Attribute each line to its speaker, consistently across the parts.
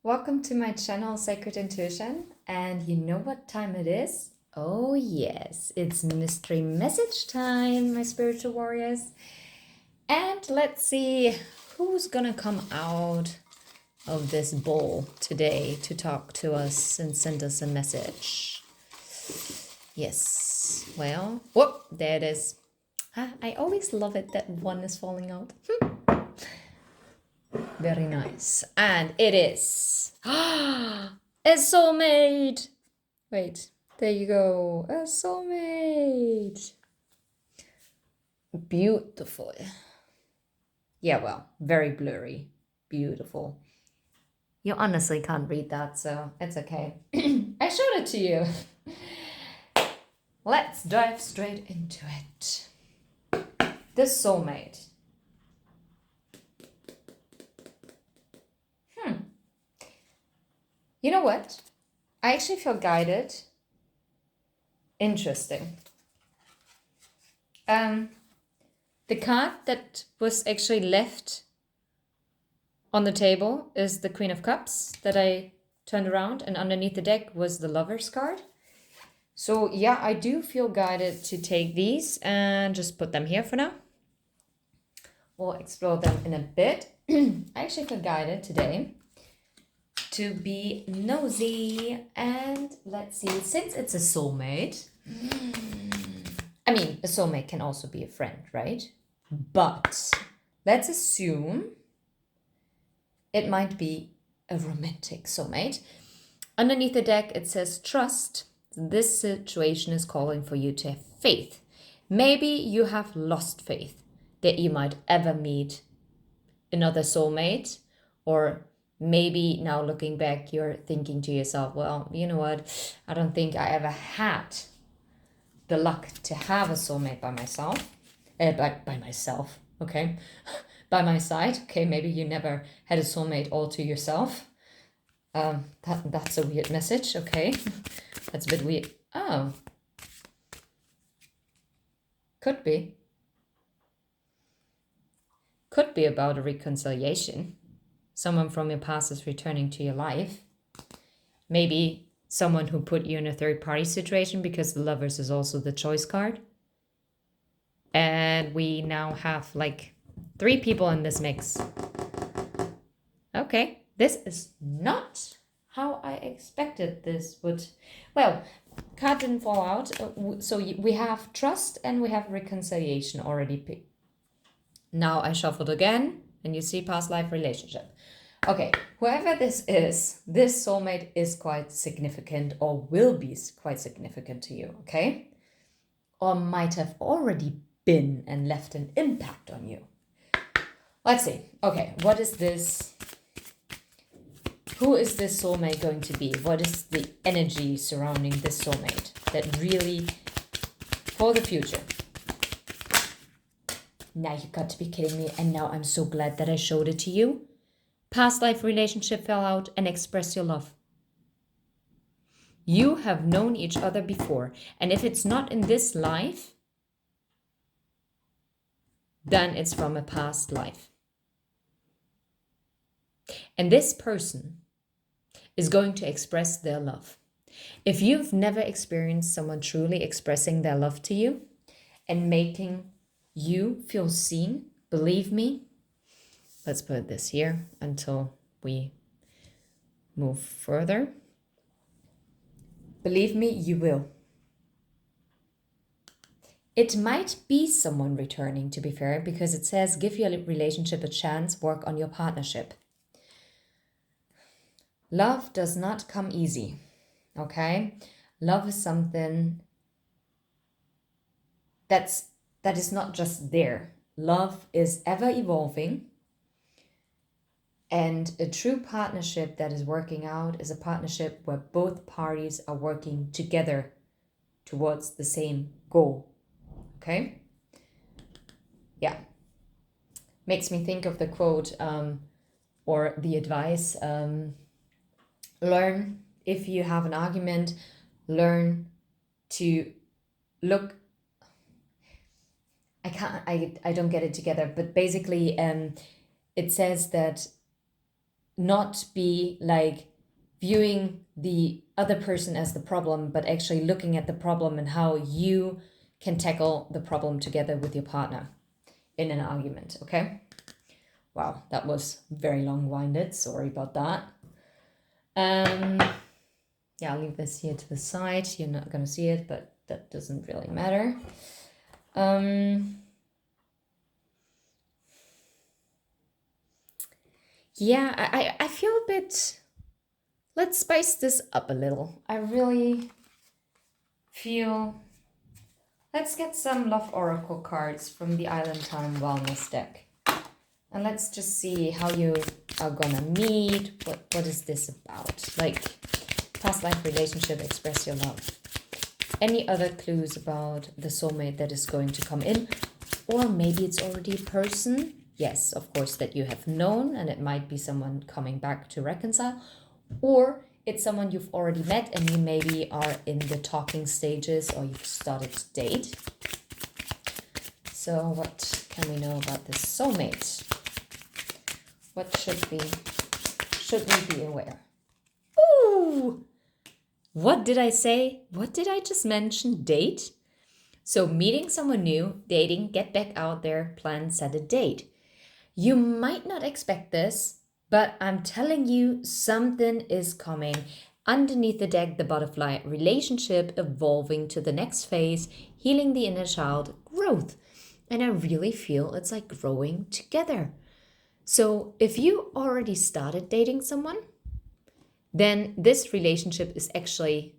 Speaker 1: Welcome to my channel, Sacred Intuition. And you know what time it is? Oh, yes, it's mystery message time, my spiritual warriors. And let's see who's gonna come out of this bowl today to talk to us and send us a message. Yes, well, whoop, there it is. I always love it that one is falling out. Very nice. And it is a soulmate. Wait, there you go. A soulmate. Beautiful. Yeah, well, very blurry. Beautiful. You honestly can't read that, so it's okay. I showed it to you. Let's dive straight into it. The soulmate. You know what? I actually feel guided. Interesting. The card that was actually left on the table is the Queen of Cups that I turned around, and underneath the deck was the Lover's card. So yeah, I do feel guided to take these and just put them here for now. We'll explore them in a bit. I actually feel guided today to be nosy, and let's see, since it's a soulmate, I mean, a soulmate can also be a friend, right? But let's assume it might be a romantic soulmate. Underneath the deck, it says trust. This situation is calling for you to have faith. Maybe you have lost faith that you might ever meet another soulmate, or maybe now looking back, you're thinking to yourself, well, you know what? I don't think I ever had the luck to have a soulmate by myself. By myself, okay? By my side. Okay, maybe you never had a soulmate all to yourself. That's a weird message, okay? That's a bit weird. Oh. Could be. Could be about a reconciliation. Someone from your past is returning to your life. Maybe someone who put you in a third-party situation, because the Lovers is also the choice card. And we now have like 3 people in this mix. Okay, this is not how I expected this would... Well, card didn't fall out. So we have trust and we have reconciliation already picked. Now I shuffled again and you see past life relationship. Okay, whoever this is, this soulmate is quite significant, or will be quite significant to you, okay? Or might have already been and left an impact on you. Let's see. Okay, what is this? Who is this soulmate going to be? What is the energy surrounding this soulmate that really, for the future? Now you got to be kidding me, and now I'm so glad that I showed it to you. Past life relationship fell out, and express your love. You have known each other before, and if it's not in this life, then it's from a past life. And this person is going to express their love. If you've never experienced someone truly expressing their love to you and making you feel seen, believe me, let's put this here until we move further. Believe me, you will. It might be someone returning, to be fair, because it says give your relationship a chance, work on your partnership. Love does not come easy, okay? Love is something that is not just there. Love is ever evolving. And a true partnership that is working out is a partnership where both parties are working together towards the same goal. Okay? Yeah. Makes me think of the quote or the advice. Learn, if you have an argument, learn to look. I don't get it together, but basically it says that not be like viewing the other person as the problem, but actually looking at the problem and how you can tackle the problem together with your partner in an argument, okay? Wow, that was very long-winded. Sorry about that. Yeah, I'll leave this here to the side. You're not going to see it, but that doesn't really matter. Yeah, I feel a bit... Let's spice this up a little. I really feel... Let's get some Love Oracle cards from the Island Time Wellness deck. And let's just see how you are gonna meet. What is this about? Like, past life relationship, express your love. Any other clues about the soulmate that is going to come in? Or maybe it's already a person. Yes, of course, that you have known, and it might be someone coming back to reconcile. Or it's someone you've already met and you maybe are in the talking stages or you've started to date. So what can we know about this soulmate? What should we be aware? Ooh! What did I say? What did I just mention? Date? So meeting someone new, dating, get back out there, plan, set a date. You might not expect this, but I'm telling you, something is coming. Underneath the deck, the butterfly, relationship evolving to the next phase, healing the inner child, growth. And I really feel it's like growing together. So if you already started dating someone, then this relationship is actually,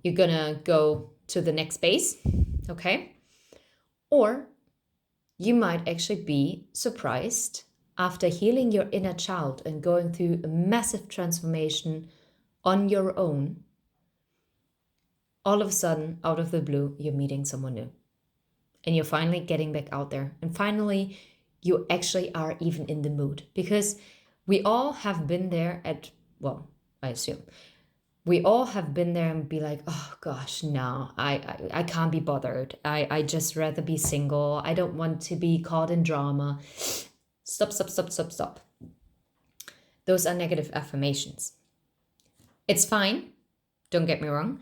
Speaker 1: you're gonna go to the next phase, okay? Or you might actually be surprised after healing your inner child and going through a massive transformation on your own. All of a sudden, out of the blue, you're meeting someone new. And you're finally getting back out there. And finally, you actually are even in the mood. Because we all have been there at, well, I assume, we all have been there and be like, oh gosh, no, I can't be bothered. I just rather be single. I don't want to be caught in drama. Stop. Those are negative affirmations. It's fine. Don't get me wrong.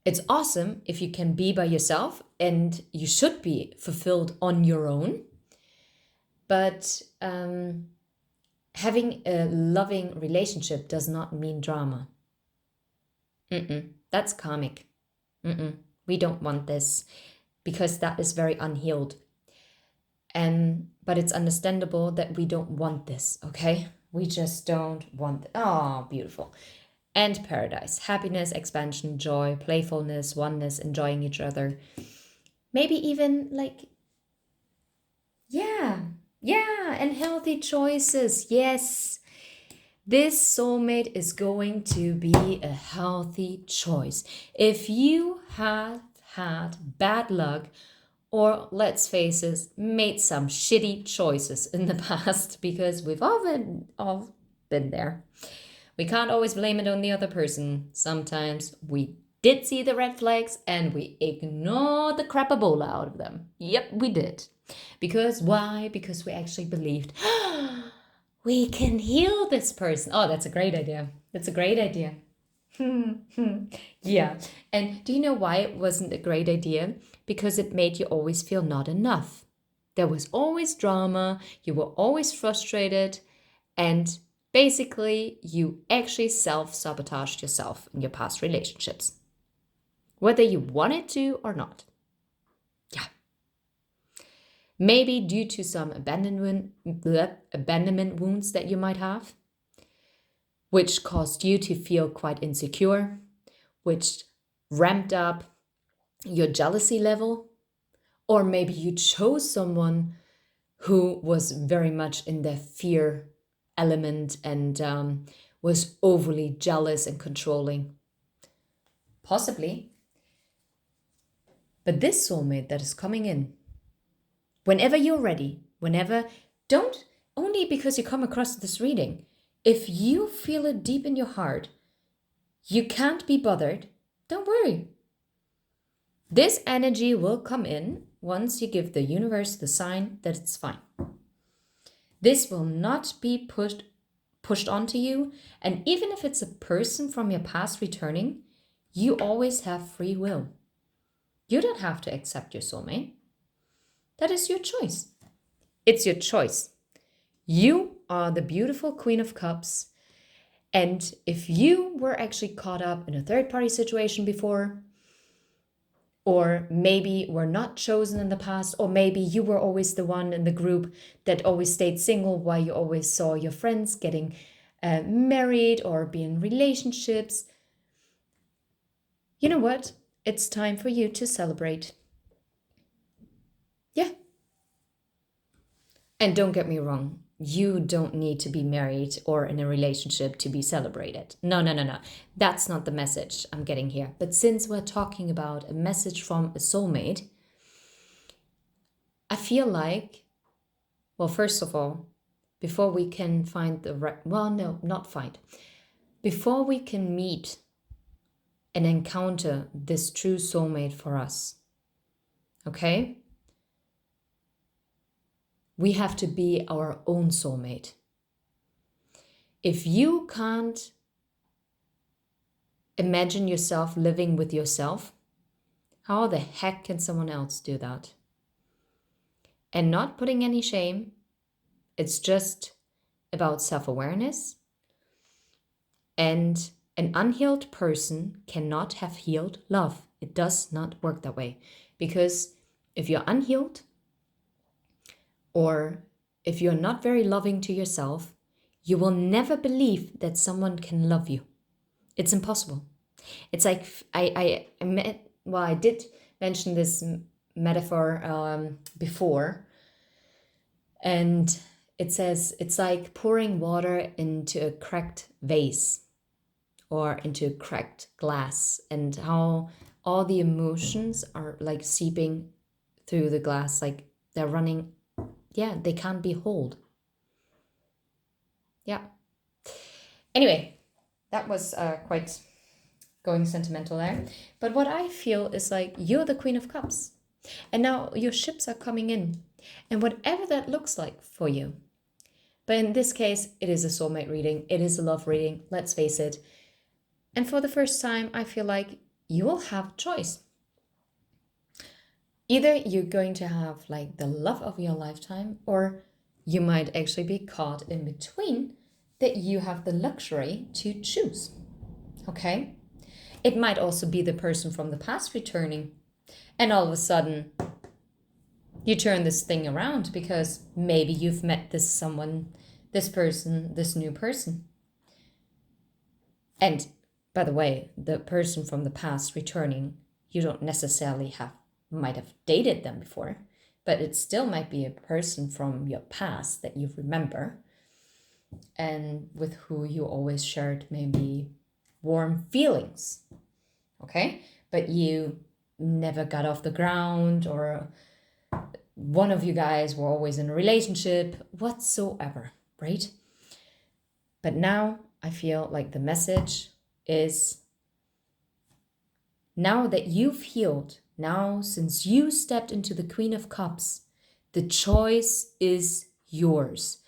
Speaker 1: It's awesome if you can be by yourself, and you should be fulfilled on your own. But having a loving relationship does not mean drama. That's karmic. We don't want this because that is very unhealed. But it's understandable that we don't want this, okay? We just don't want... Oh, beautiful. And paradise. Happiness, expansion, joy, playfulness, oneness, enjoying each other. Maybe even like... Yeah, and healthy choices. Yes. This soulmate is going to be a healthy choice. If you have had bad luck, or let's face it, made some shitty choices in the past, because we've all been there. We can't always blame it on the other person. Sometimes we did see the red flags and we ignored the crapabola out of them. Yep, we did. Because why? Because we actually believed, we can heal this person. Oh, that's a great idea. That's a great idea. Yeah. And do you know why it wasn't a great idea? Because it made you always feel not enough. There was always drama. You were always frustrated. And basically, you actually self-sabotaged yourself in your past relationships. Whether you wanted to or not. Yeah. Maybe due to some abandonment wounds that you might have, which caused you to feel quite insecure, which ramped up your jealousy level, or maybe you chose someone who was very much in their fear element and was overly jealous and controlling. Possibly. But this soulmate that is coming in, whenever you're ready, don't, only because you come across this reading, if you feel it deep in your heart, you can't be bothered, don't worry. This energy will come in once you give the universe the sign that it's fine. This will not be pushed pushed onto you. And even if it's a person from your past returning, you always have free will. You don't have to accept your soulmate. That is your choice. It's your choice. You are the beautiful Queen of Cups. And if you were actually caught up in a third-party situation before, or maybe were not chosen in the past, or maybe you were always the one in the group that always stayed single while you always saw your friends getting married or be in relationships, you know what? It's time for you to celebrate. Yeah. And don't get me wrong, you don't need to be married or in a relationship to be celebrated. No. That's not the message I'm getting here. But since we're talking about a message from a soulmate, I feel like, well, first of all, before we can find the right, well, no, not find, before we can meet and encounter this true soulmate for us, okay? We have to be our own soulmate. If you can't imagine yourself living with yourself, how the heck can someone else do that? And not putting any shame, it's just about self-awareness. And an unhealed person cannot have healed love. It does not work that way. Because if you're unhealed, or if you're not very loving to yourself, you will never believe that someone can love you. It's impossible. It's like, I did mention this metaphor before, and it says it's like pouring water into a cracked vase or into a cracked glass, and how all the emotions are like seeping through the glass, like they're running. Yeah, they can't be held. Yeah. Anyway, that was quite going sentimental there. But what I feel is like you're the Queen of Cups. And now your ships are coming in. And whatever that looks like for you. But in this case, it is a soulmate reading. It is a love reading. Let's face it. And for the first time, I feel like you will have choice. Either you're going to have like the love of your lifetime, or you might actually be caught in between that you have the luxury to choose. Okay? It might also be the person from the past returning, and all of a sudden you turn this thing around because maybe you've met this person, this new person. And by the way, the person from the past returning, you don't necessarily might have dated them before, but it still might be a person from your past that you remember and with who you always shared maybe warm feelings. Okay? But you never got off the ground, or one of you guys were always in a relationship, whatsoever, right? But now I feel like the message is, now that you've healed, now since you stepped into the Queen of Cups, the choice is yours.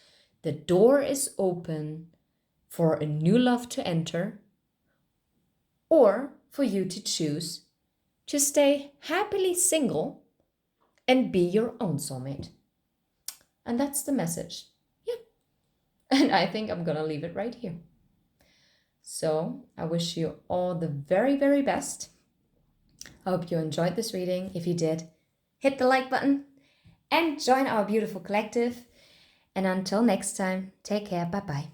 Speaker 1: The door is open for a new love to enter, or for you to choose to stay happily single and be your own soulmate. And that's the message. Yeah. And I think I'm gonna leave it right here. So I wish you all the very, very best. I hope you enjoyed this reading. If you did, hit the like button and join our beautiful collective. And until next time, take care. Bye-bye.